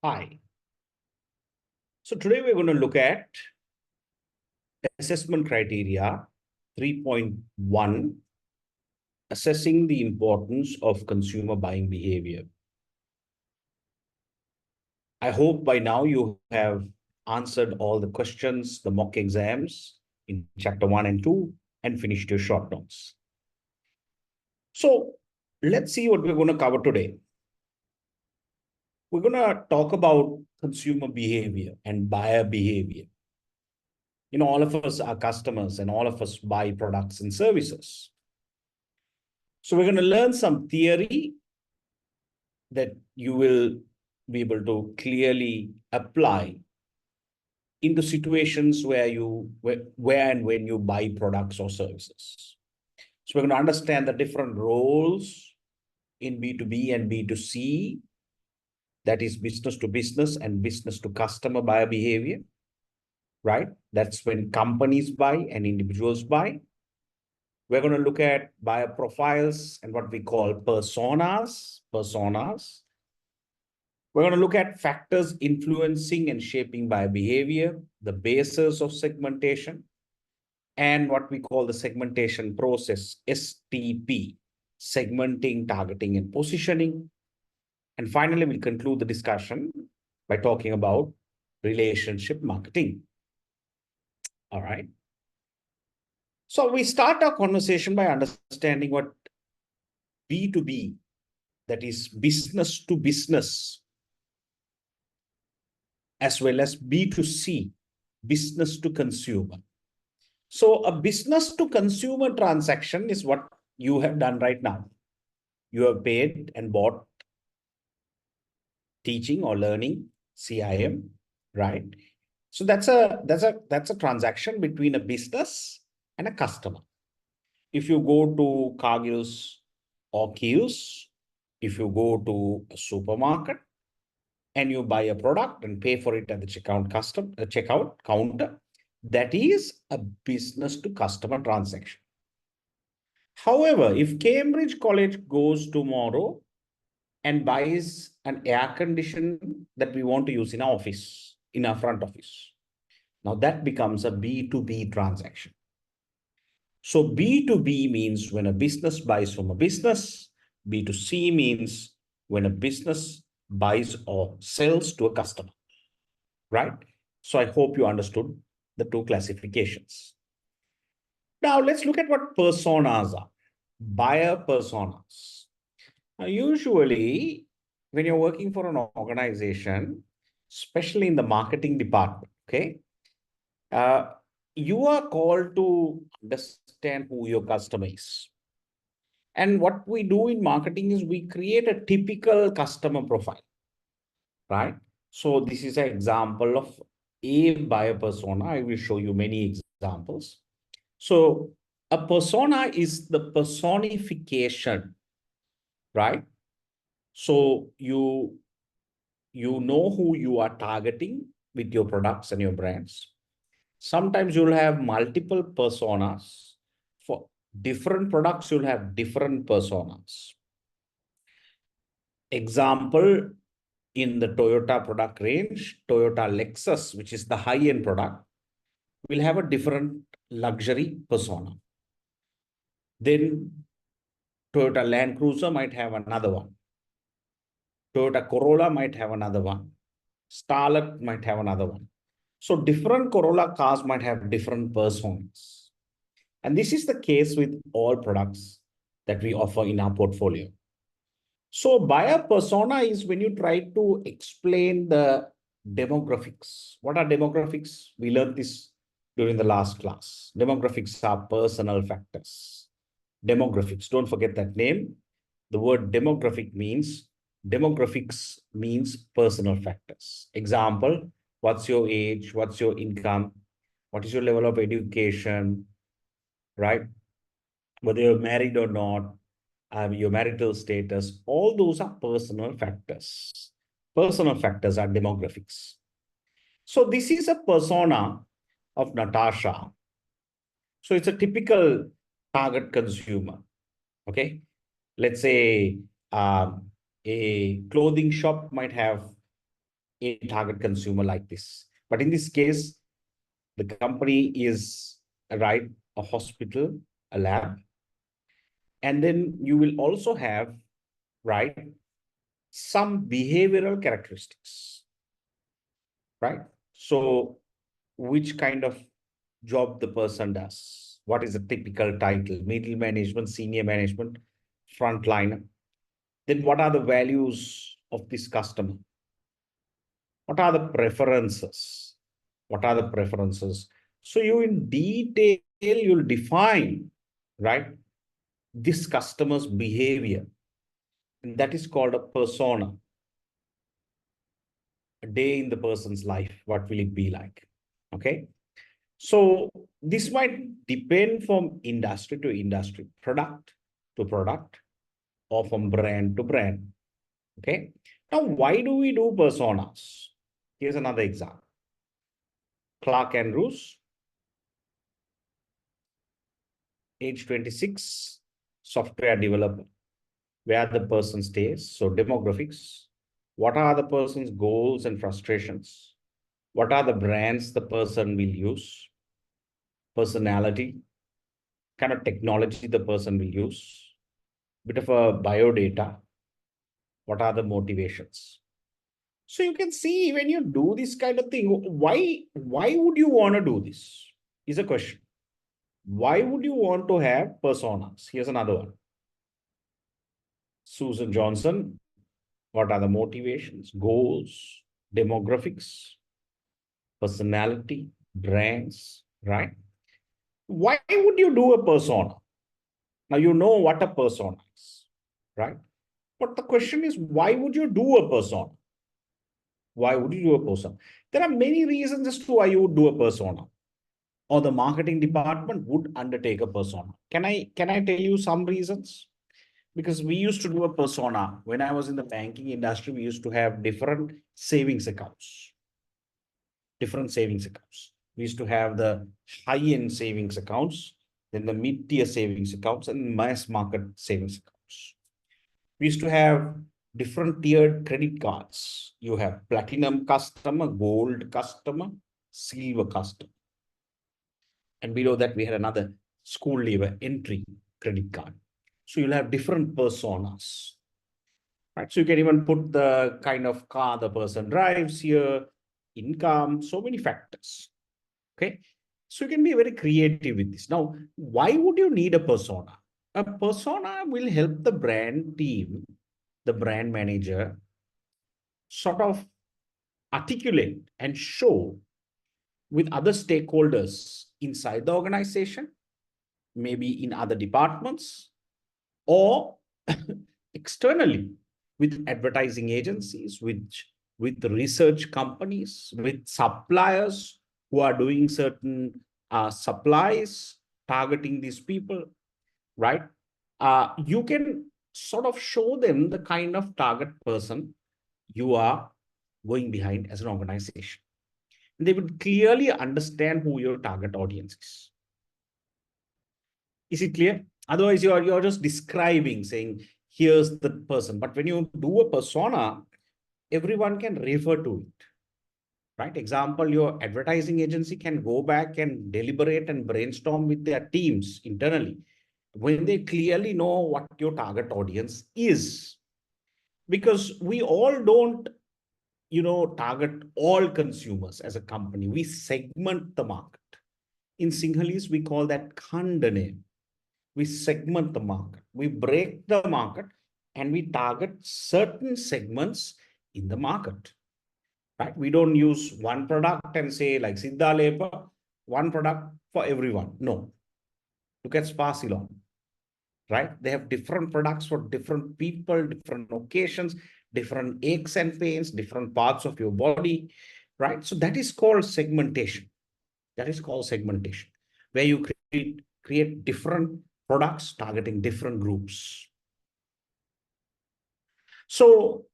Hi. So today we're going to look at assessment criteria 3.1, assessing the importance of consumer buying behavior. I hope by now you have answered all the questions, the mock exams in chapter 1 and 2, and finished your short notes. So let's see what we're going to cover today. We're going to talk about consumer behavior and buyer behavior. All of us are customers and all of us buy products and services. So we're going to learn some theory that you will be able to clearly apply into situations where and when you buy products or services. So we're going to understand the different roles in B2B and B2C, that is business to business and business to customer buyer behavior, right? That's when companies buy and individuals buy. We're going to look at buyer profiles and what we call personas. We're going to look at factors influencing and shaping buyer behavior, the basis of segmentation, and what we call the segmentation process, STP, segmenting, targeting, and positioning. And finally, we'll conclude the discussion by talking about relationship marketing. All right. So we start our conversation by understanding what B2B, that is business to business, as well as B2C, business to consumer. So a business to consumer transaction is what you have done right now. You have paid and bought teaching or learning CIM, right? So that's a transaction between a business and a customer. If you go to Cargill's or Kiehl's, if you go to a supermarket and you buy a product and pay for it at the checkout counter, that is a business to customer transaction. However, if Cambridge College goes tomorrow and buys an air conditioner that we want to use in our office, in our front office, now that becomes a B2B transaction. So B2B means when a business buys from a business. B2C means when a business buys or sells to a customer, right? So I hope you understood the two classifications. Now let's look at what personas are. Buyer personas. Now, usually when you're working for an organization, especially in the marketing department, okay, you are called to understand who your customer is. And what we do in marketing is we create a typical customer profile, right? So this is an example of a buyer persona. I will show you many examples. So a persona is the personification, right? So you know who you are targeting with your products and your brands. Sometimes you'll have multiple personas. For different products, you'll have different personas. Example, in the Toyota product range, Toyota Lexus, which is the high-end product, will have a different luxury persona. Then Toyota Land Cruiser might have another one. Toyota Corolla might have another one. Starlet might have another one. So different Corolla cars might have different personas. And this is the case with all products that we offer in our portfolio. So buyer persona is when you try to explain the demographics. What are demographics? We learned this during the last class. Demographics are personal factors. Demographics, don't forget that name. The word demographics means personal factors. Example, what's your age? What's your income? What is your level of education, right? Whether you're married or not, your marital status, all those are personal factors. Personal factors are demographics. So this is a persona of Natasha. So it's a typical target consumer, okay? Let's say a clothing shop might have a target consumer like this. But in this case, the company is, right, a hospital, a lab. And then you will also have, right, some behavioral characteristics, right? So which kind of job the person does, what is the typical title, middle management, senior management, frontliner. Then what are the values of this customer? What are the preferences? What are the preferences? So you in detail, you'll define, right, this customer's behavior. And that is called a persona. A day in the person's life, what will it be like? Okay. So this might depend from industry to industry, product to product, or from brand to brand. Okay. Now, why do we do personas? Here's another example. Clark Andrews, age 26, software developer, where the person stays. So demographics, what are the person's goals and frustrations? What are the brands the person will use? Personality, kind of technology the person will use, bit of a biodata, what are the motivations. So you can see when you do this kind of thing, why would you want to do this is a question. Why would you want to have personas? Here's another one. Susan Johnson, what are the motivations, goals, demographics, personality, brands, right? Why would you do a persona? Now you know what a persona is, right? But the question is, why would you do a persona? Why would you do a persona? There are many reasons as to why you would do a persona, or the marketing department would undertake a persona. Can I tell you some reasons? Because we used to do a persona when I was in the banking industry. We used to have different savings accounts. Different savings accounts. We used to have the high-end savings accounts, then the mid-tier savings accounts, and mass market savings accounts. We used to have different tiered credit cards. You have platinum customer, gold customer, silver customer. And below that, we had another school leaver entry credit card. So you'll have different personas, right? So you can even put the kind of car the person drives here, income, so many factors. Okay. So you can be very creative with this. Now, why would you need a persona? A persona will help the brand team, the brand manager, sort of articulate and show with other stakeholders inside the organization, maybe in other departments, or externally with advertising agencies, with research companies, with suppliers who are doing certain supplies, targeting these people, right? You can sort of show them the kind of target person you are going behind as an organization. They would clearly understand who your target audience is. Is it clear? Otherwise, you're just describing, saying, here's the person. But when you do a persona, everyone can refer to it. Right? Example, your advertising agency can go back and deliberate and brainstorm with their teams internally when they clearly know what your target audience is. Because we all don't, target all consumers as a company. We segment the market. In Sinhalese, we call that khandane. We segment the market. We break the market and we target certain segments in the market. Right? We don't use one product and say like Siddha Lepa, one product for everyone. No. Look at Spa Salon. Right? They have different products for different people, different occasions, different aches and pains, different parts of your body. Right? So that is called segmentation. That is called segmentation, where you create different products targeting different groups. So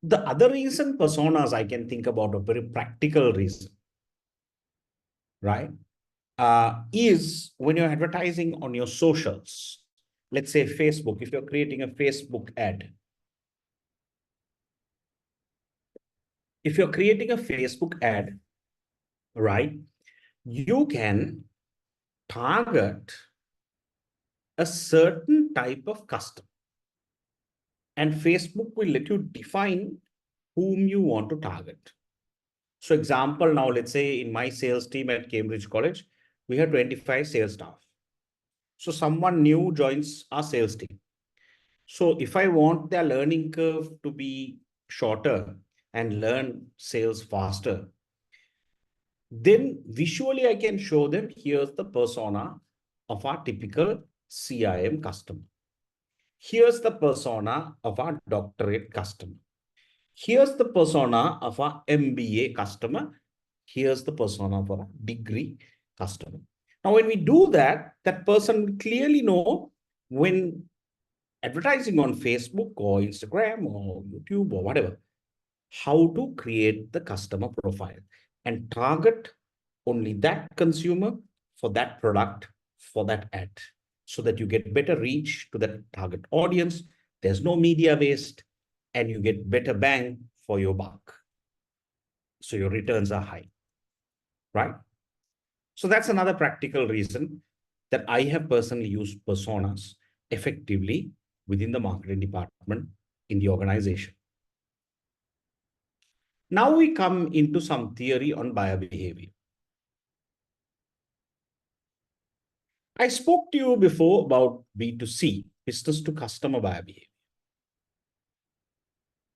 the other reason personas I can think about, a very practical reason, right, is when you're advertising on your socials. Let's say Facebook, if you're creating a Facebook ad, If you're creating a Facebook ad, right, you can target a certain type of customer, and Facebook will let you define whom you want to target. So example, now let's say in my sales team at Cambridge College, we have 25 sales staff. So someone new joins our sales team. So if I want their learning curve to be shorter and learn sales faster, then visually I can show them, here's the persona of our typical CIM customer. Here's the persona of our doctorate customer. Here's the persona of our MBA customer. Here's the persona of our degree customer. Now, when we do that, that person will clearly know when advertising on Facebook or Instagram or YouTube or whatever, how to create the customer profile and target only that consumer for that product, for that ad, so that you get better reach to that target audience. There's no media waste and you get better bang for your buck. So your returns are high, right? So that's another practical reason that I have personally used personas effectively within the marketing department in the organization. Now we come into some theory on buyer behavior. I spoke to you before about B2C, business to customer buyer behavior.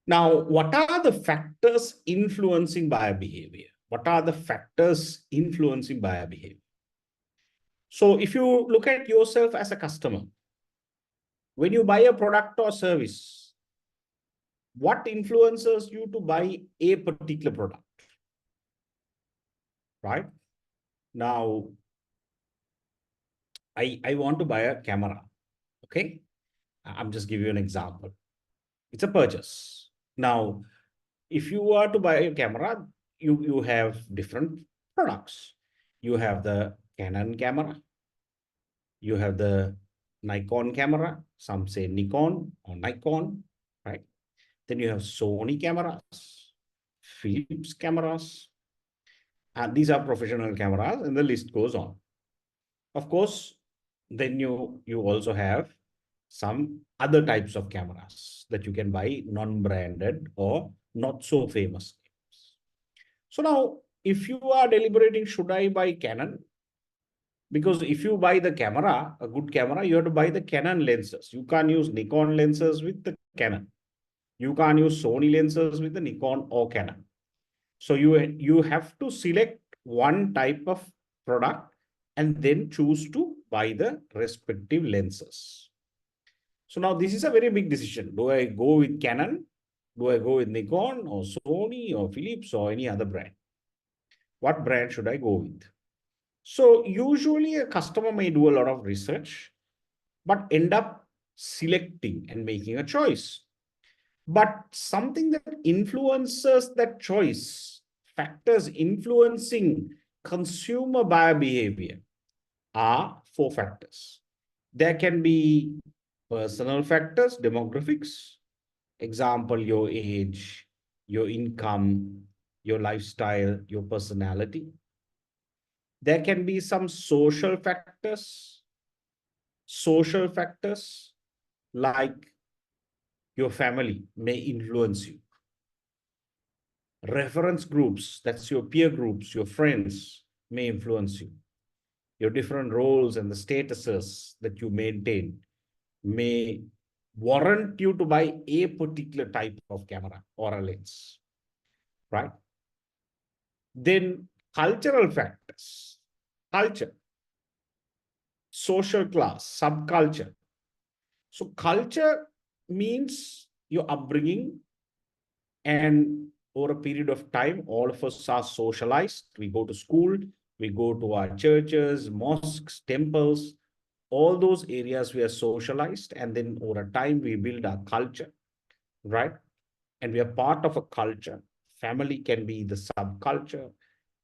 Now, what are the factors influencing buyer behavior? What are the factors influencing buyer behavior? So if you look at yourself as a customer, when you buy a product or service, what influences you to buy a particular product, right? Now, I want to buy a camera, okay? I'm just giving you an example. It's a purchase. Now, if you are to buy a camera, you have different products. You have the Canon camera, you have the Nikon camera, some say Nikon or Nikon, right? Then you have Sony cameras, Philips cameras, and these are professional cameras, and the list goes on. Of course, then you also have some other types of cameras that you can buy, non-branded or not so famous. So now, if you are deliberating, should I buy Canon? Because if you buy the camera, a good camera, you have to buy the Canon lenses. You can't use Nikon lenses with the Canon. You can't use Sony lenses with the Nikon or Canon. So you have to select one type of product and then choose to buy the respective lenses. So now this is a very big decision. Do I go with Canon? Do I go with Nikon or Sony or Philips or any other brand? What brand should I go with? So usually a customer may do a lot of research, but end up selecting and making a choice. But something that influences that choice, factors influencing consumer buyer behavior are four factors. There can be personal factors, demographics, example, your age, your income, your lifestyle, your personality. There can be some social factors like your family may influence you. Reference groups, that's your peer groups, your friends may influence you. Your different roles and the statuses that you maintain may warrant you to buy a particular type of camera or a lens, right? Then cultural factors, culture, social class, subculture. So culture means your upbringing, and over a period of time, all of us are socialized. We go to school, we go to our churches, mosques, temples, all those areas we are socialized. And then over time, we build our culture, right? And we are part of a culture. Family can be the subculture.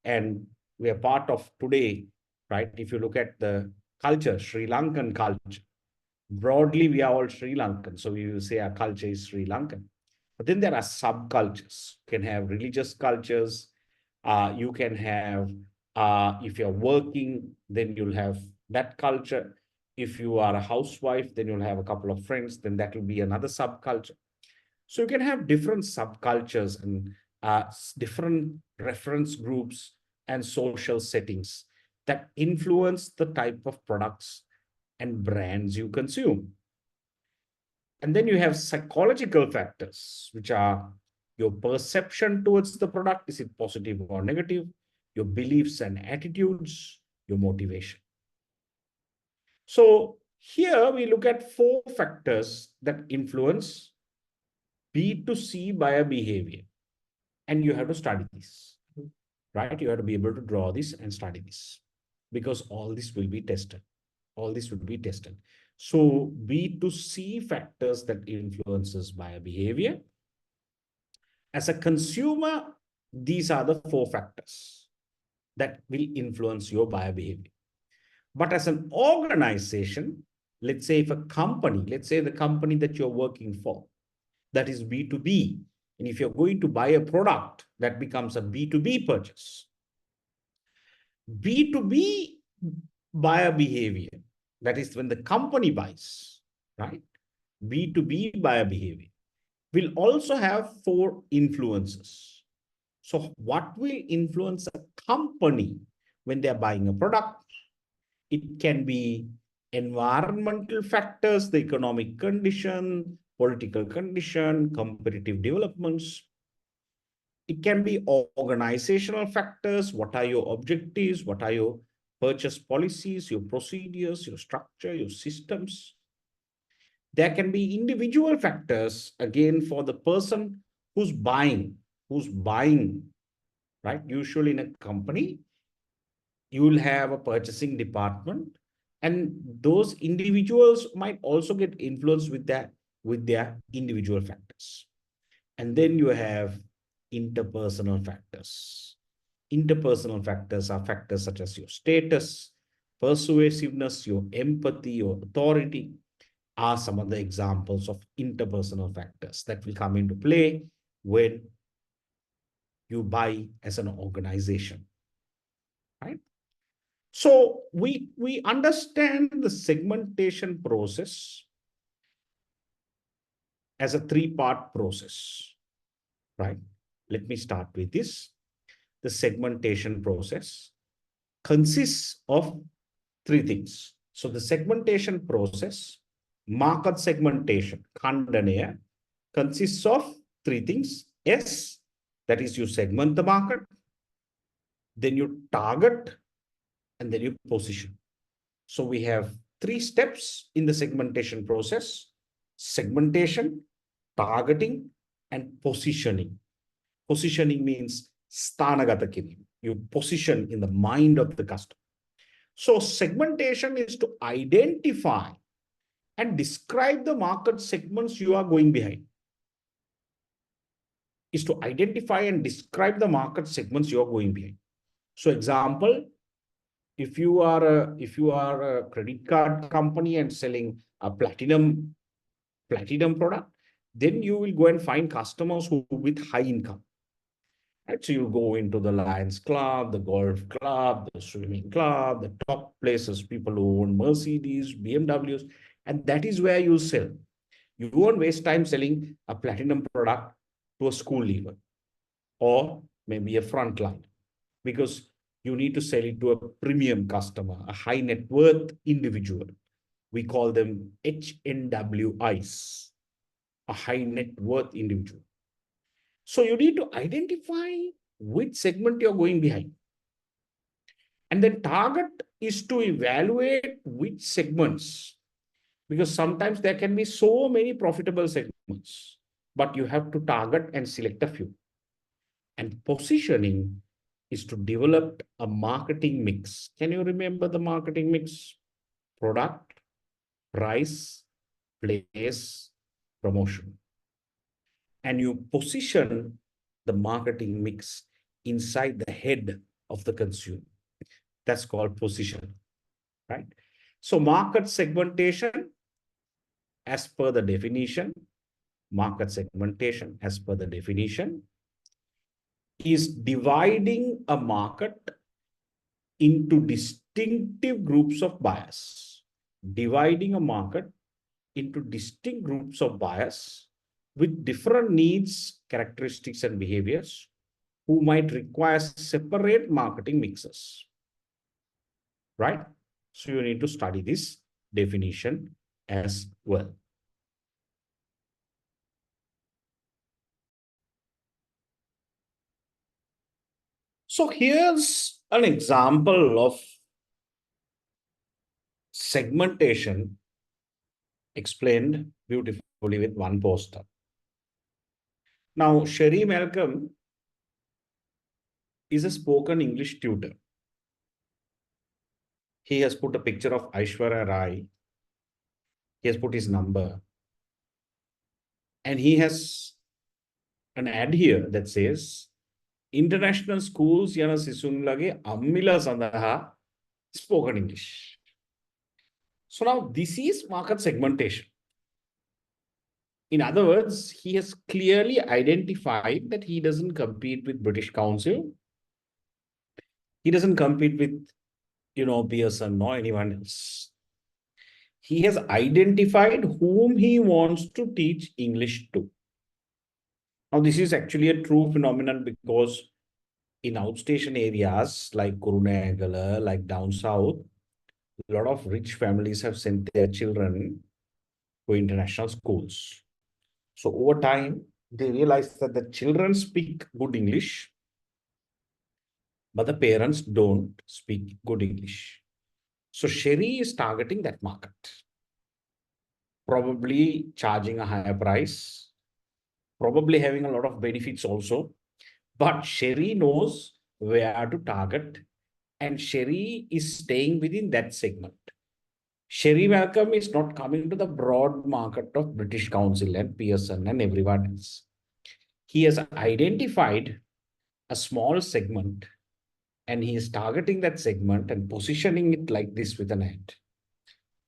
And we are part of today, right? If you look at the culture, Sri Lankan culture, broadly, we are all Sri Lankan. So we will say our culture is Sri Lankan. But then there are subcultures. You can have religious cultures. You can have, if you're working, then you'll have that culture. If you are a housewife, then you'll have a couple of friends, then that will be another subculture. So you can have different subcultures and different reference groups and social settings that influence the type of products and brands you consume. And then you have psychological factors, which are your perception towards the product. Is it positive or negative? Your beliefs and attitudes, your motivation. So here we look at 4 factors that influence B2C buyer behavior. And you have to study this, right? You have to be able to draw this and study this because all this will be tested. All this would be tested. So B2C factors that influences buyer behavior. As a consumer, these are the 4 factors that will influence your buyer behavior. But as an organization, let's say if a company, let's say the company that you're working for, that is B2B, and if you're going to buy a product, that becomes a B2B purchase. B2B buyer behavior, that is when the company buys, right? B2B buyer behavior will also have 4 influences. So what will influence a company when they're buying a product? It can be environmental factors, the economic condition, political condition, competitive developments. It can be organizational factors. What are your objectives? What are your purchase policies, your procedures, your structure, your systems? There can be individual factors, again, for the person who's buying, right? Usually in a company, you will have a purchasing department, and those individuals might also get influenced with their individual factors. And then you have interpersonal factors. Interpersonal factors are factors such as your status, persuasiveness, your empathy, your authority are some of the examples of interpersonal factors that will come into play when you buy as an organization, right? So we understand the segmentation process as a 3-part process, right? Let me start with this. The segmentation process consists of 3 things. So the segmentation process, market segmentation, Khandanaya, consists of 3 things. S, that is you segment the market, then you target, and then you position. So we have 3 steps in the segmentation process: segmentation, targeting, and positioning. Positioning means sthanagata kirim. You position in the mind of the customer. So segmentation is to identify and describe the market segments you are going behind. Is to identify and describe the market segments you are going behind. So example, if you are a credit card company and selling a platinum product, then you will go and find customers who with high income. Right? So you'll go into the Lions Club, the golf club, the swimming club, the top places, people who own Mercedes, BMWs, and that is where you sell. You won't waste time selling a platinum product to a school leaver or maybe a frontline, because you need to sell it to a premium customer, a high net worth individual. We call them HNWIs, a high net worth individual. So you need to identify which segment you're going behind. And then target is to evaluate which segments, because sometimes there can be so many profitable segments, but you have to target and select a few. And positioning is to develop a marketing mix. Can you remember the marketing mix? Product, price, place, promotion. And you position the marketing mix inside the head of the consumer. That's called position, right? So market segmentation, as per the definition, Market segmentation, as per the definition, is dividing a market into distinctive groups of buyers. Dividing a market into distinct groups of buyers with different needs, characteristics, and behaviors who might require separate marketing mixes. Right? So you need to study this definition as well. So here's an example of segmentation explained beautifully with one poster. Now, Sherry Malcolm is a spoken English tutor. He has put a picture of Aishwarya Rai. He has put his number. And he has an ad here that says, International schools yana sisunlage ammila sandaha spoken English. So now this is market segmentation. In other words, he has clearly identified that he doesn't compete with British Council. He doesn't compete with, Pearson or anyone else. He has identified whom he wants to teach English to. Now, this is actually a true phenomenon because in outstation areas like Kurunegala, like down south, a lot of rich families have sent their children to international schools. So over time, they realize that the children speak good English, but the parents don't speak good English. So Sherry is targeting that market, probably charging a higher price, probably having a lot of benefits also. But Sherry knows where to target, and Sherry is staying within that segment. Sherry Malcolm is not coming to the broad market of British Council and Pearson and everyone else. He has identified a small segment and he is targeting that segment and positioning it like this with an ad.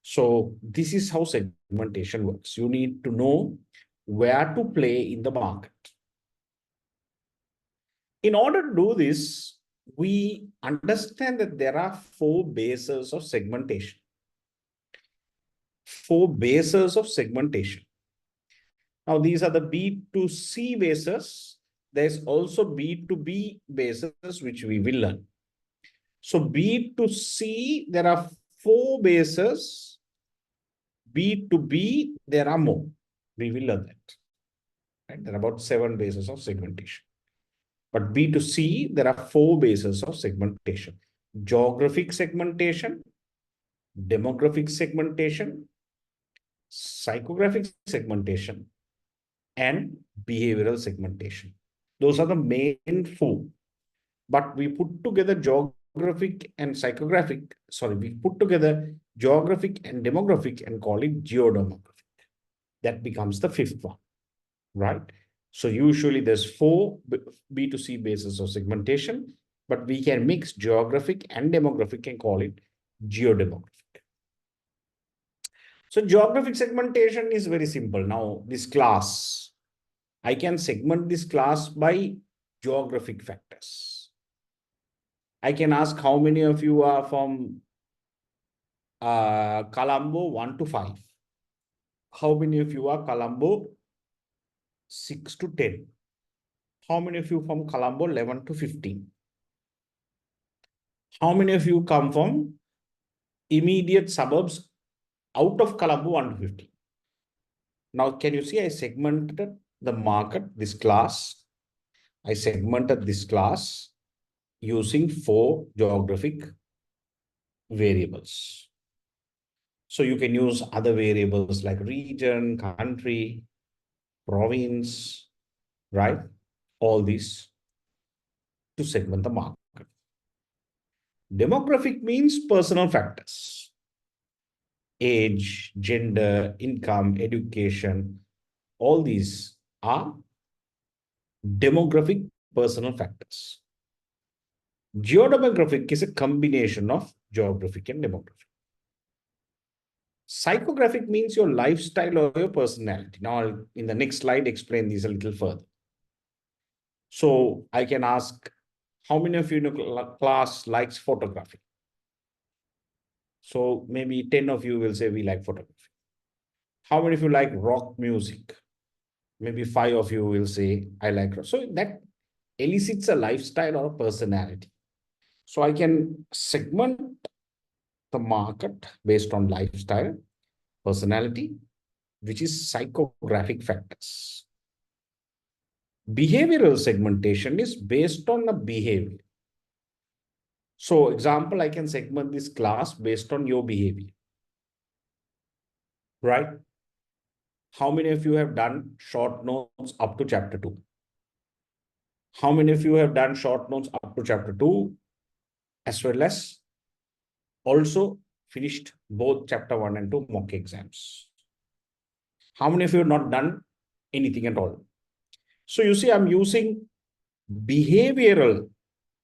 So this is how segmentation works. You need to know where to play in the market. In order to do this, we understand that there are 4 bases of segmentation. 4 bases of segmentation. Now, these are the B2C bases. There's also B2B bases, which we will learn. So B2C, there are 4 bases. B2B, there are more. We will learn that. Right? There are about 7 bases of segmentation. But B2C, there are 4 bases of segmentation. Geographic segmentation, demographic segmentation, psychographic segmentation, and behavioral segmentation. Those are the main 4. But we put together geographic and psychographic, we put together geographic and demographic and call it geodemographic. That becomes the 5th one, right? So usually there's 4 B2C bases of segmentation, but we can mix geographic and demographic and call it geodemographic. So geographic segmentation is very simple. Now, this class, I can segment this class by geographic factors. I can ask how many of you are from Colombo 1 to 5. How many of you are Colombo 6 to 10? How many of you from Colombo 11 to 15? How many of you come from immediate suburbs out of Colombo 1 to 15? Now, can you see I segmented the market, this class. I segmented this class using 4 geographic variables. So you can use other variables like region, country, province, right? All these to segment the market. Demographic means personal factors. Age, gender, income, education, all these are demographic personal factors. Geodemographic is a combination of geographic and demographic. Psychographic means your lifestyle or your personality. Now, I'll, in the next slide, explain these a little further. So I can ask, how many of you in a class likes photography? So maybe 10 of you will say we like photography. How many of you like rock music? Maybe 5 of you will say I like rock. So that elicits a lifestyle or a personality. So I can segment the market based on lifestyle, personality, which is psychographic factors. Behavioral segmentation is based on the behavior. So example, I can segment this class based on your behavior, right? How many of you have done short notes up to chapter 2? How many of you have done short notes up to chapter 2, as well as also finished both chapter 1 and 2 mock exams? How many of you have not done anything at all? So you see, I'm using behavioral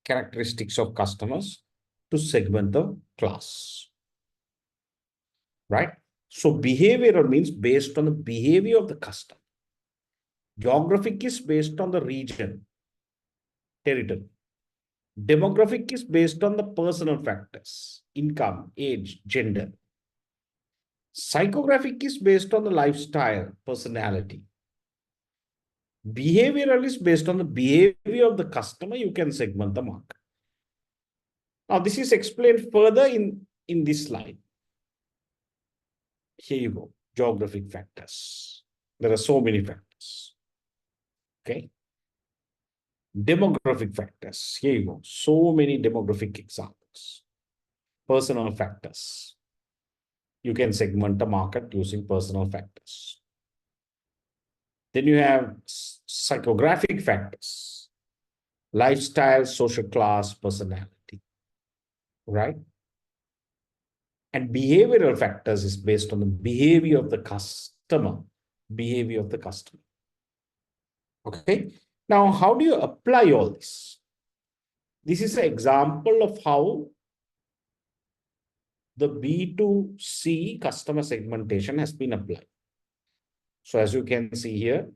characteristics of customers to segment the class, right? So behavioral means based on the behavior of the customer. Geographic is based on the region, territory. Demographic is based on the personal factors, income, age, gender. Psychographic is based on the lifestyle, personality. Behavioral is based on the behavior of the customer. You can segment the market. Now, this is explained further in this slide. Here you go, geographic factors. There are so many factors. Okay. Demographic factors. Here you go, so many demographic examples. Personal factors. You can segment the market using personal factors. Then you have psychographic factors, lifestyle, social class, personality, right? And behavioral factors is based on the behavior of the customer, behavior of the customer. Okay. Now, how do you apply all this? This is an example of how the B2C customer segmentation has been applied. So as you can see here,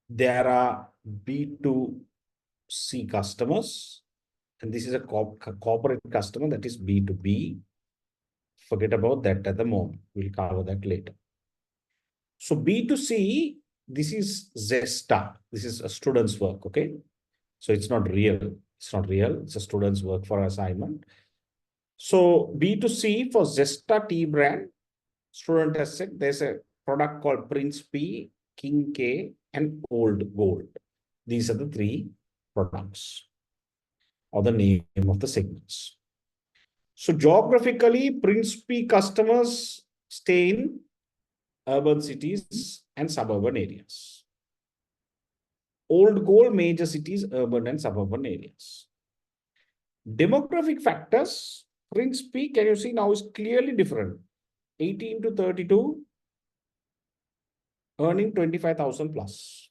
there are B2C customers, and this is a corporate customer, that is B2B. Forget about that at the moment. We'll cover that later. So B2C, this is Zesta. This is a student's work, okay? So it's not real. It's not real. It's a student's work for assignment. So B2C for Zesta tea brand, student has said there's a product called Prince P, King K, and Old Gold. These are the 3 products or the name of the segments. So geographically, Prince P customers stay in urban cities and suburban areas. Old Gold, major cities, urban and suburban areas. Demographic factors, Prince P, can you see now is clearly different. 18 to 32, earning 25,000 plus.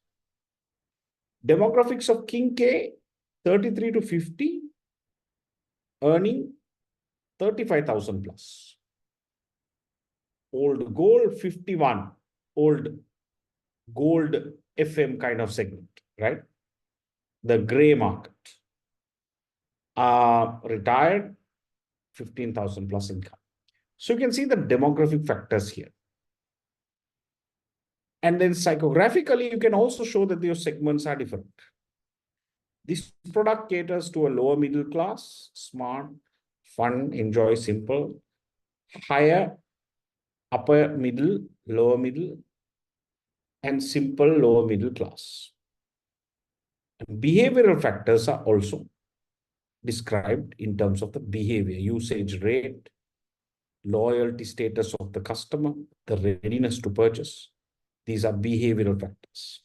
Demographics of King K, 33 to 50, earning 35,000 plus. Old Gold, 51, Old Gold FM kind of segment, right? The gray market. Retired, 15,000 plus income. So you can see the demographic factors here. And then psychographically, you can also show that your segments are different. This product caters to a lower middle class, smart, fun, enjoy, simple, higher, upper middle, lower middle, and simple lower middle class. And behavioral factors are also described in terms of the behavior, usage rate, loyalty status of the customer, the readiness to purchase. These are behavioral factors.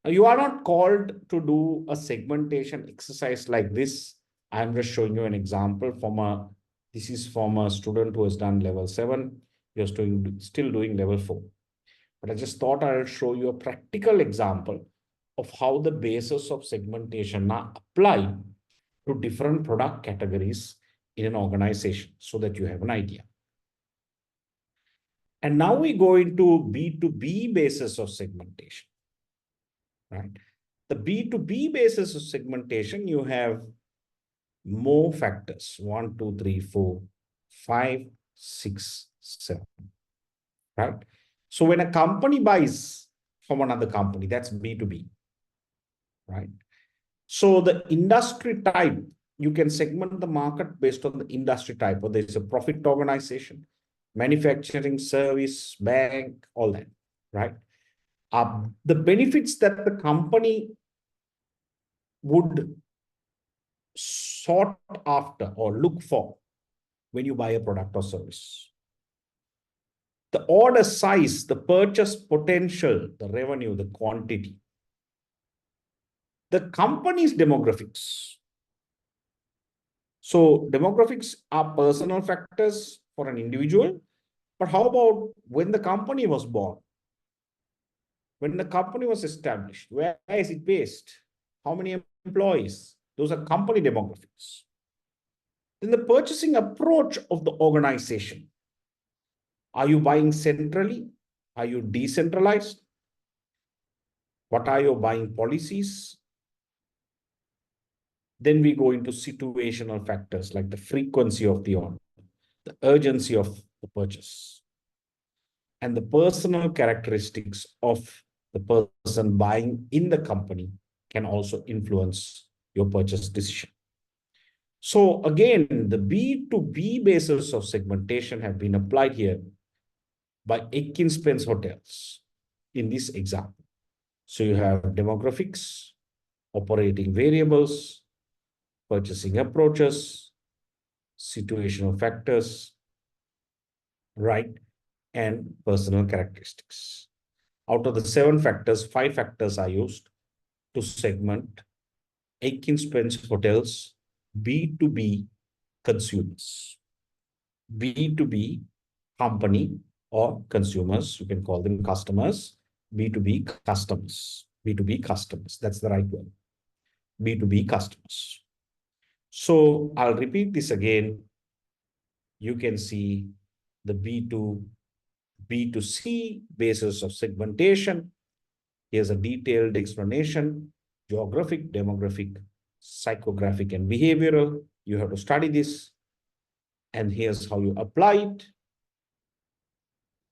Now, you are not called to do a segmentation exercise like this. I'm just showing you an example from this is from a student who has done level 7. You're still doing level 4. But I just thought I'll show you a practical example of how the basis of segmentation are applied to different product categories in an organization so that you have an idea. And now we go into B2B basis of segmentation, right? The B2B basis of segmentation, you have more factors, 1, 2, 3, 4, 5, 6, 7, right? So when a company buys from another company, that's B2B, right? So the industry type, you can segment the market based on the industry type, whether it's a profit organization, manufacturing, service, bank, all that, right? The benefits that the company would sought after or look for when you buy a product or service. The order size, the purchase potential, the revenue, the quantity. The company's demographics. So demographics are personal factors for an individual, but how about when the company was born? When the company was established, where is it based? How many employees? Those are company demographics. Then the purchasing approach of the organization. Are you buying centrally? Are you decentralized? What are your buying policies? Then we go into situational factors like the frequency of the order, the urgency of the purchase, and the personal characteristics of the person buying in the company can also influence your purchase decision. So again, the B2B basis of segmentation have been applied here by Akin Spence Hotels in this example. So you have demographics, operating variables, purchasing approaches, situational factors, right, and personal characteristics. Out of the 7 factors, 5 factors are used to segment Akin Spence Hotels B2B consumers, B2B company or consumers, you can call them customers, B2B customers, B2B customers, that's the right word, B2B customers. So I'll repeat this again. You can see the B2C basis of segmentation. Here's a detailed explanation, geographic, demographic, psychographic, and behavioral. You have to study this. And here's how you apply it.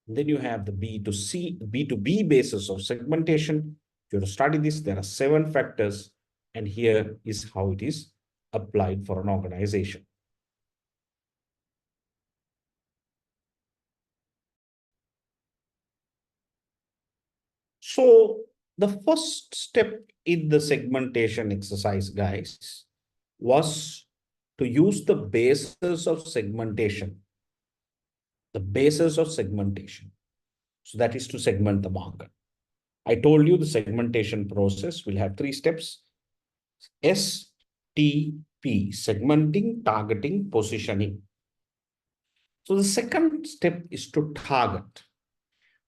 Then you have the B2B basis of segmentation. You have to study this. There are 7 factors. And here is how it is applied for an organization. So the first step in the segmentation exercise, guys, was to use the basis of segmentation. The basis of segmentation. So that is to segment the market. I told you the segmentation process will have 3 steps. STP, segmenting, targeting, positioning. So the second step is to target.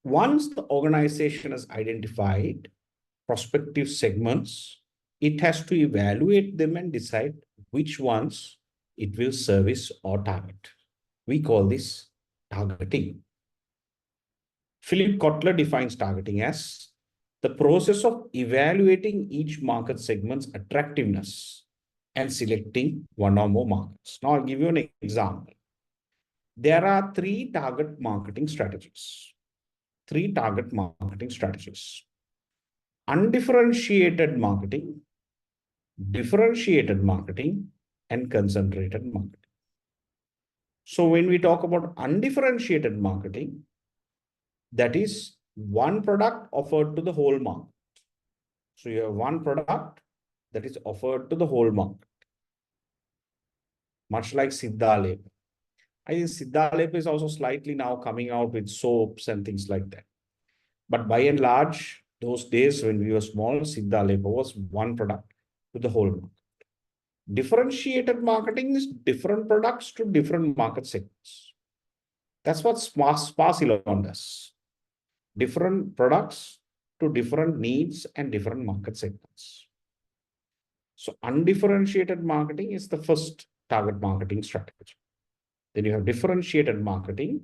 Once the organization has identified prospective segments, it has to evaluate them and decide which ones it will service or target. We call this targeting. Philip Kotler defines targeting as the process of evaluating each market segment's attractiveness and selecting one or more markets. Now, I'll give you an example. There are 3 target marketing strategies. 3 target marketing strategies. Undifferentiated marketing, differentiated marketing, and concentrated marketing. So when we talk about undifferentiated marketing, that is one product offered to the whole market. So you have one product that is offered to the whole market. Much like Siddha. I think Siddha is also slightly now coming out with soaps and things like that. But by and large, those days when we were small, Siddha was one product to the whole market. Differentiated marketing is different products to different market segments. That's what Sparsilon does. Different products to different needs and different market segments. So undifferentiated marketing is the first target marketing strategy. Then you have differentiated marketing.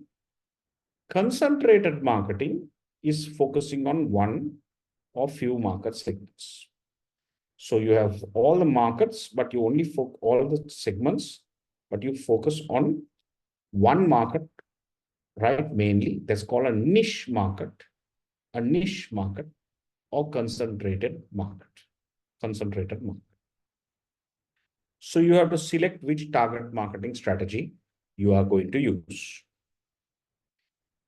Concentrated marketing is focusing on one or few market segments. So you have all the markets, but you only focus all the segments, but you focus on one market, right? Mainly, that's called a niche market or concentrated market. Concentrated market. So you have to select which target marketing strategy you are going to use.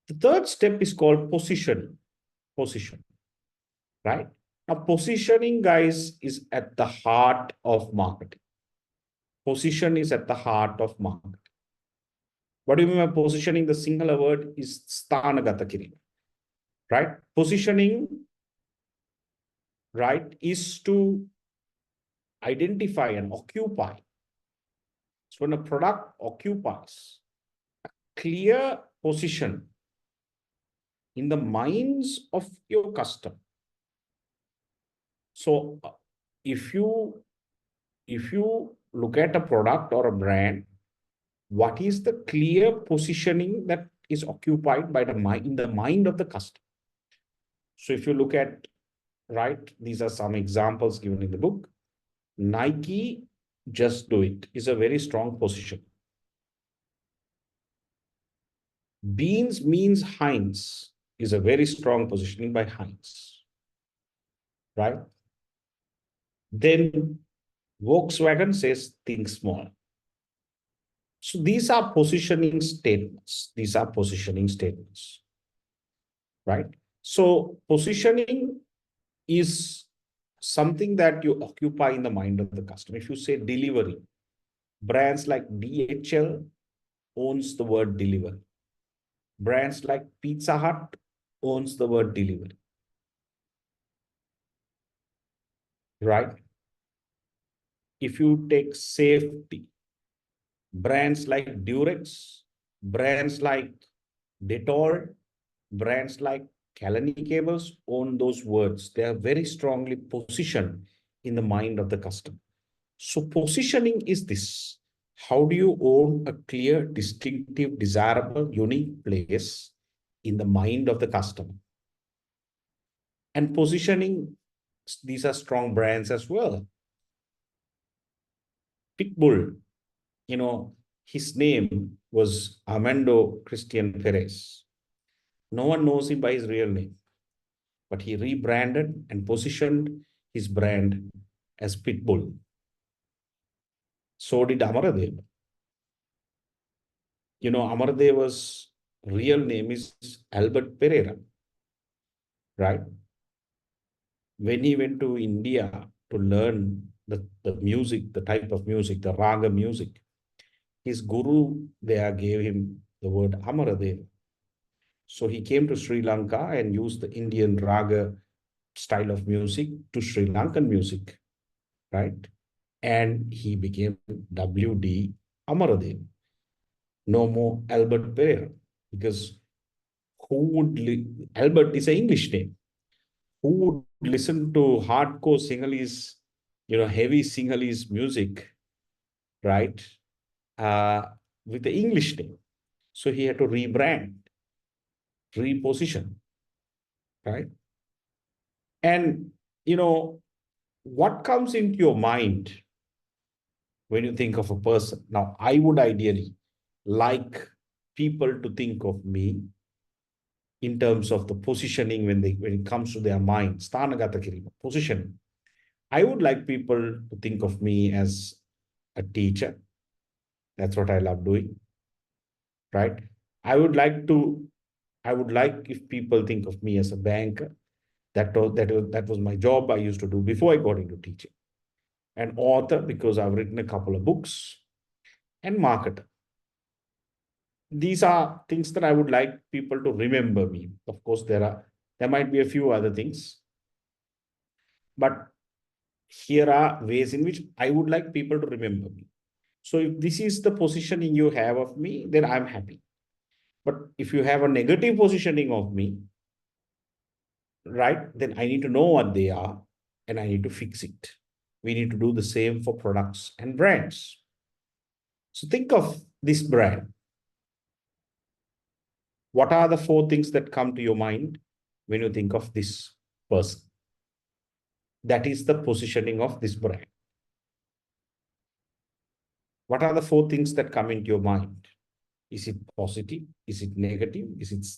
The third step is called position. Position, right? Now, positioning, guys, is at the heart of marketing. Position is at the heart of marketing. What do you mean by positioning? The singular word is sthanagata kirima, right? Positioning, right, is to identify and occupy. So when a product occupies a clear position in the minds of your customer. So if you look at a product or a brand, what is the clear positioning that is occupied by the mind in the mind of the customer? So if you look at, right, these are some examples given in the book. Nike, just do it, is a very strong position. Beans means Heinz is a very strong positioning by Heinz, right? Then Volkswagen says think small. So these are positioning statements. These are positioning statements, right? So positioning is something that you occupy in the mind of the customer. If you say delivery, brands like DHL owns the word delivery. Brands like Pizza Hut owns the word delivery, right? If you take safety, brands like Durex, brands like Dettol, brands like Kalani Cables own those words. They are very strongly positioned in the mind of the customer. So positioning is this. How do you own a clear, distinctive, desirable, unique place in the mind of the customer? And positioning, these are strong brands as well. Pitbull, his name was Armando Christian Perez. No one knows him by his real name, but he rebranded and positioned his brand as Pitbull. So did Amaradev. Amaradev's real name is Albert Pereira, right? When he went to India to learn the music, the type of music, the raga music, his guru there gave him the word Amaradev. So he came to Sri Lanka and used the Indian raga style of music to Sri Lankan music, right? And he became W.D. Amaradev. No more Albert Pereira, because Albert is an English name. Who would listen to hardcore Sinhalese, heavy Sinhalese music, right? With the English name. So he had to rebrand, reposition, right? And, what comes into your mind when you think of a person? Now, I would ideally like people to think of me in terms of the positioning when it comes to their mind, sthanagata kirima, positioning. I would like people to think of me as a teacher. That's what I love doing, right? I would like if people think of me as a banker. That was my job I used to do before I got into teaching. An author, because I've written a couple of books, and marketer. These are things that I would like people to remember me. Of course, there might be a few other things, but here are ways in which I would like people to remember me. So if this is the positioning you have of me, then I'm happy. But if you have a negative positioning of me, right, then I need to know what they are and I need to fix it. We need to do the same for products and brands. So think of this brand. What are the four things that come to your mind when you think of this person? That is the positioning of this brand. What are the four things that come into your mind? Is it positive? Is it negative? Is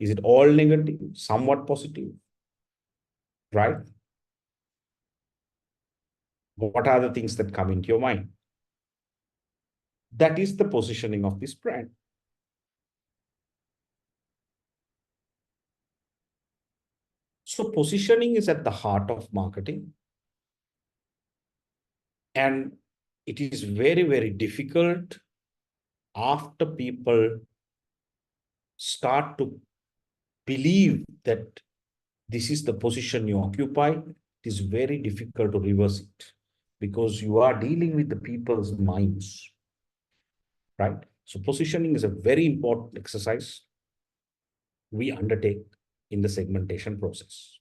it all negative? Somewhat positive? Right? What are the things that come into your mind? That is the positioning of this brand. So positioning is at the heart of marketing. And it is very, very difficult after people start to believe that this is the position you occupy. It is very difficult to reverse it because you are dealing with the people's minds, right? So positioning is a very important exercise we undertake in the segmentation process.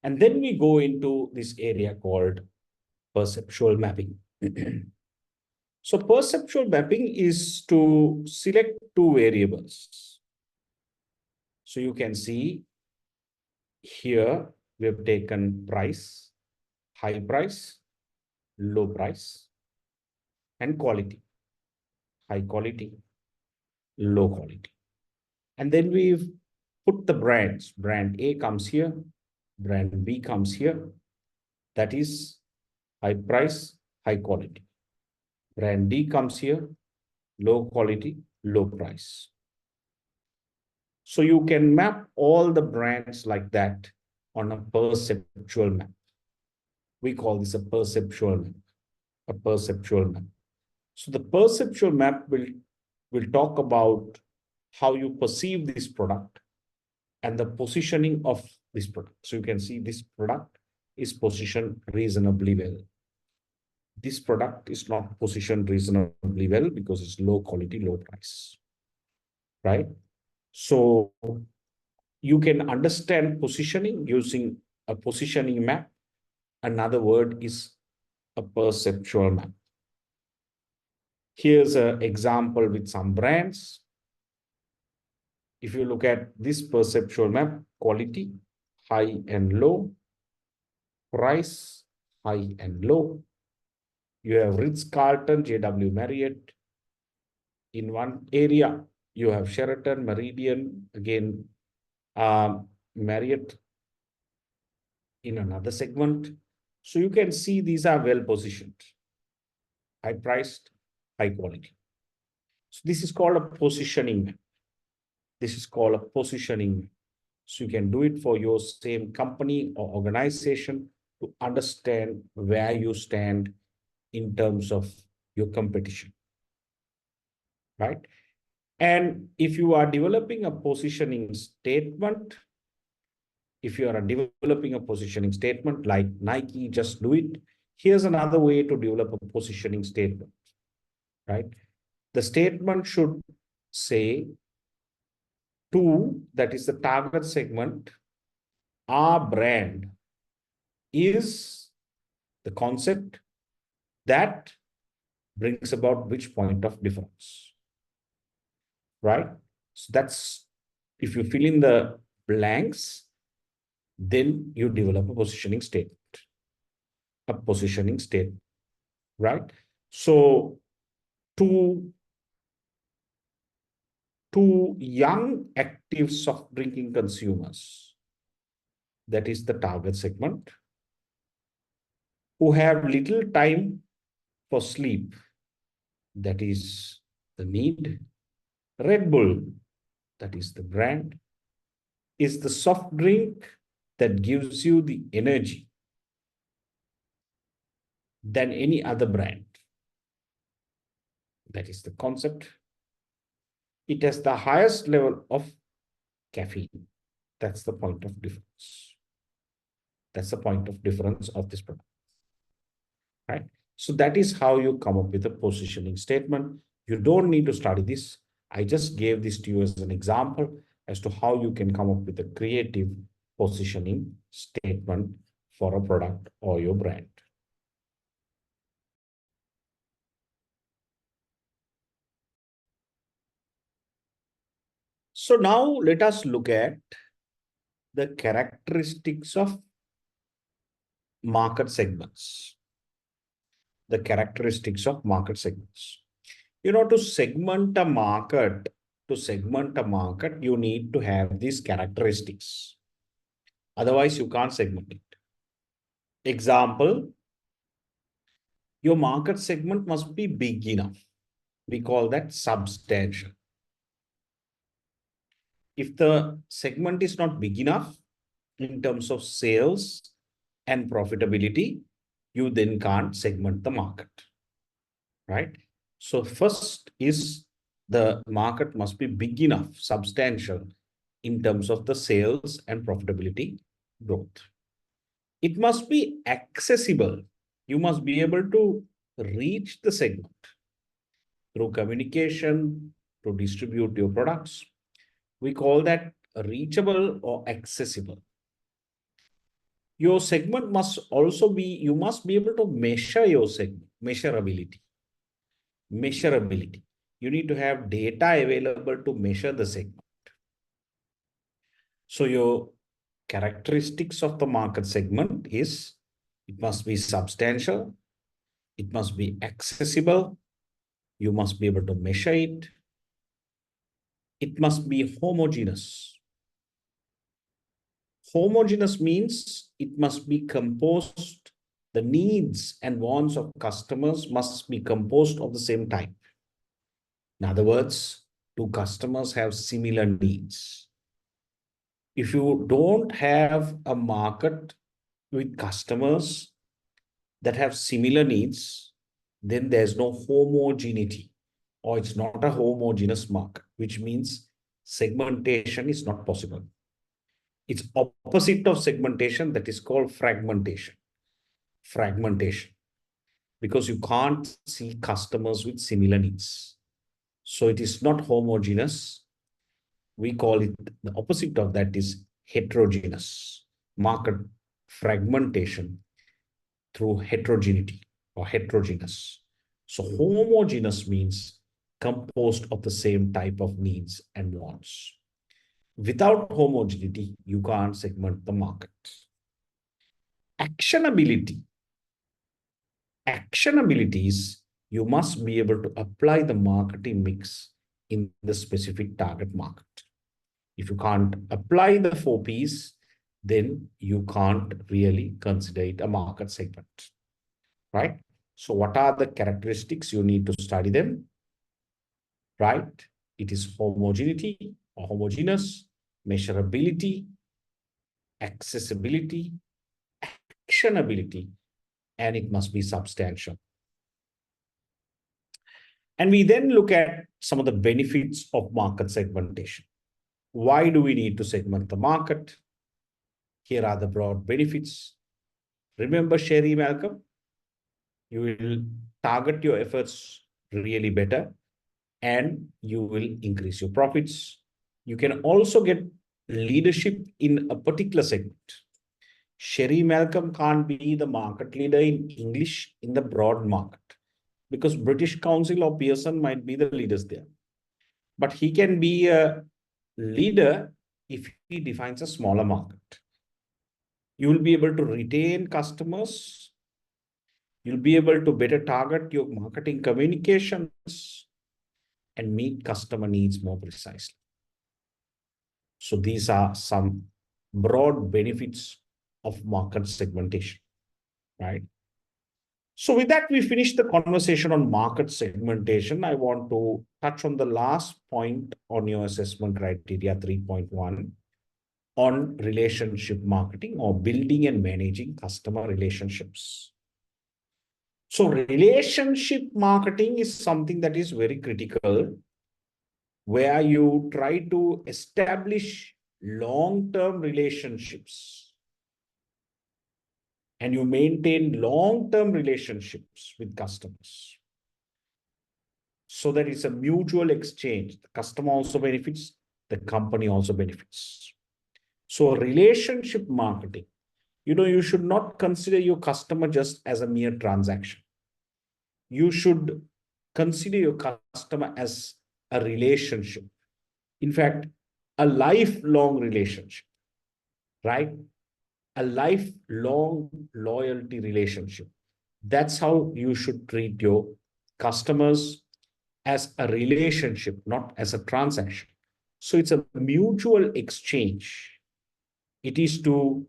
And then we go into this area called perceptual mapping. So perceptual mapping is to select two variables. So you can see here we have taken price, high price, low price, and quality, high quality, low quality. And then we've put the brands. Brand A comes here, brand B comes here. That is high price, high quality. Brand D comes here, low quality, low price. So you can map all the brands like that on a perceptual map. We call this a perceptual map, a perceptual map. So the perceptual map will talk about how you perceive this product and the positioning of this product. So you can see this product is positioned reasonably well. This product is not positioned reasonably well because it's low quality, low price, right? So you can understand positioning using a positioning map. Another word is a perceptual map. Here's an example with some brands. If you look at this perceptual map, quality, high and low, price, high and low. You have Ritz-Carlton, JW Marriott. In one area, you have Sheraton, Meridian, again, Marriott in another segment. So you can see these are well positioned, high priced, high quality. So this is called a positioning map. This is called a positioning map. So you can do it for your same company or organization to understand where you stand in terms of your competition, right? And if you are developing a positioning statement, if you are developing a positioning statement like Nike, just do it. Here's another way to develop a positioning statement, right? The statement should say to, that is the target segment, our brand is the concept that brings about which point of difference, right? So that's, if you fill in the blanks, then you develop a positioning statement, right? So to young, active soft drinking consumers, that is the target segment, who have little time for sleep, that is the need. Red Bull, that is the brand, is the soft drink that gives you the energy than any other brand. That is the concept. It has the highest level of caffeine. That's the point of difference. That's the point of difference of this product, right? So that is how you come up with a positioning statement. You don't need to study this. I just gave this to you as an example as to how you can come up with a creative positioning statement for a product or your brand. So now let us look at the characteristics of market segments. The characteristics of market segments. To segment a market, you need to have these characteristics. Otherwise, you can't segment it. Example, your market segment must be big enough. We call that substantial. If the segment is not big enough in terms of sales and profitability, you then can't segment the market, right? So first is the market must be big enough, substantial in terms of the sales and profitability growth. It must be accessible. You must be able to reach the segment through communication, to distribute your products. We call that reachable or accessible. Your segment must also be, you must be able to measure your segment, measurability. You need to have data available to measure the segment. So your characteristics of the market segment is, it must be substantial, it must be accessible, you must be able to measure it, it must be homogeneous. Homogeneous means it must be composed, the needs and wants of customers must be composed of the same type. In other words, do customers have similar needs? If you don't have a market with customers that have similar needs, then there's no homogeneity, or it's not a homogeneous market, which means segmentation is not possible. It's opposite of segmentation, that is called fragmentation. Because you can't see customers with similar needs. So it is not homogeneous. We call it, the opposite of that is heterogeneous. Market fragmentation through heterogeneity or heterogeneous. So homogeneous means composed of the same type of needs and wants. Without homogeneity, you can't segment the market. Actionability. Actionability is, you must be able to apply the marketing mix in the specific target market. If you can't apply the 4 Ps, then you can't really consider it a market segment, right? So what are the characteristics? You need to study them, right? It is homogeneity or homogeneous, measurability, accessibility, actionability, and it must be substantial. And we then look at some of the benefits of market segmentation. Why do we need to segment the market? Here are the broad benefits. Remember Sherry Malcolm? You will target your efforts really better and you will increase your profits. You can also get leadership in a particular segment. Sherry Malcolm can't be the market leader in English in the broad market because British Council or Pearson might be the leaders there. But he can be a leader if he defines a smaller market. You will be able to retain customers. You'll be able to better target your marketing communications and meet customer needs more precisely. So these are some broad benefits of market segmentation, right? So with that, we finish the conversation on market segmentation. I want to touch on the last point on your assessment criteria 3.1 on relationship marketing or building and managing customer relationships. So relationship marketing is something that is very critical, where you try to establish long-term relationships and you maintain long-term relationships with customers. So that it's a mutual exchange. The customer also benefits, the company also benefits. So relationship marketing, you should not consider your customer just as a mere transaction. You should consider your customer as a relationship. In fact, a lifelong relationship, right? A lifelong loyalty relationship. That's how you should treat your customers, as a relationship, not as a transaction. So it's a mutual exchange. It is to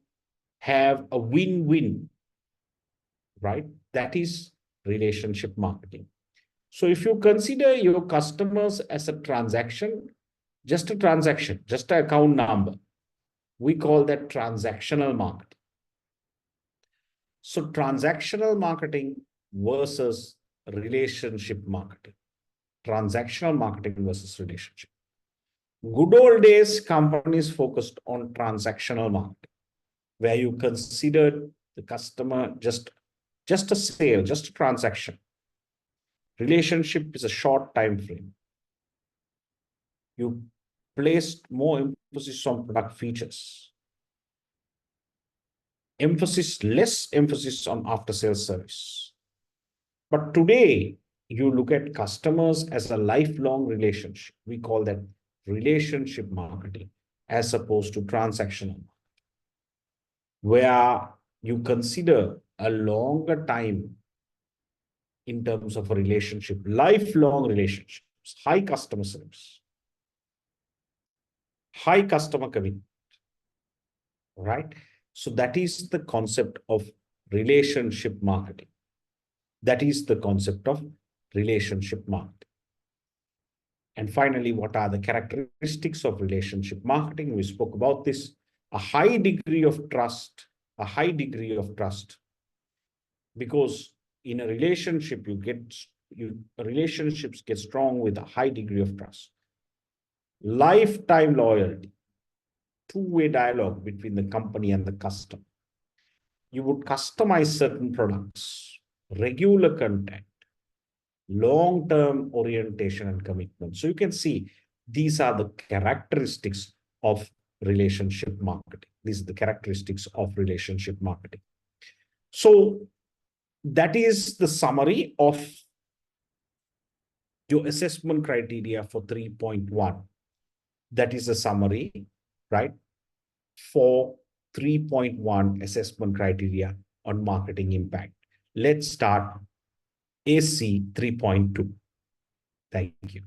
have a win-win, right? That is relationship marketing. So if you consider your customers as a transaction, just an account number, we call that transactional marketing. So transactional marketing versus relationship marketing. Transactional marketing versus relationship. Good old days, companies focused on transactional marketing, where you considered the customer just a sale, just a transaction. Relationship is a short time frame. You placed more emphasis on product features. Less emphasis on after sales service. But today, you look at customers as a lifelong relationship. We call that relationship marketing as opposed to transactional, where you consider a longer time in terms of a relationship, lifelong relationships, high customer service, high customer commitment, right? So that is the concept of relationship marketing. That is the concept of relationship marketing. And finally, what are the characteristics of relationship marketing? We spoke about this. A high degree of trust, because in a relationship, relationships get strong with a high degree of trust. Lifetime loyalty, two-way dialogue between the company and the customer. You would customize certain products, regular content, long-term orientation and commitment. So you can see these are the characteristics of relationship marketing. These are the characteristics of relationship marketing. So that is the summary of your assessment criteria for 3.1. That is a summary, right, for 3.1 assessment criteria on marketing impact. Let's start AC 3.2. Thank you.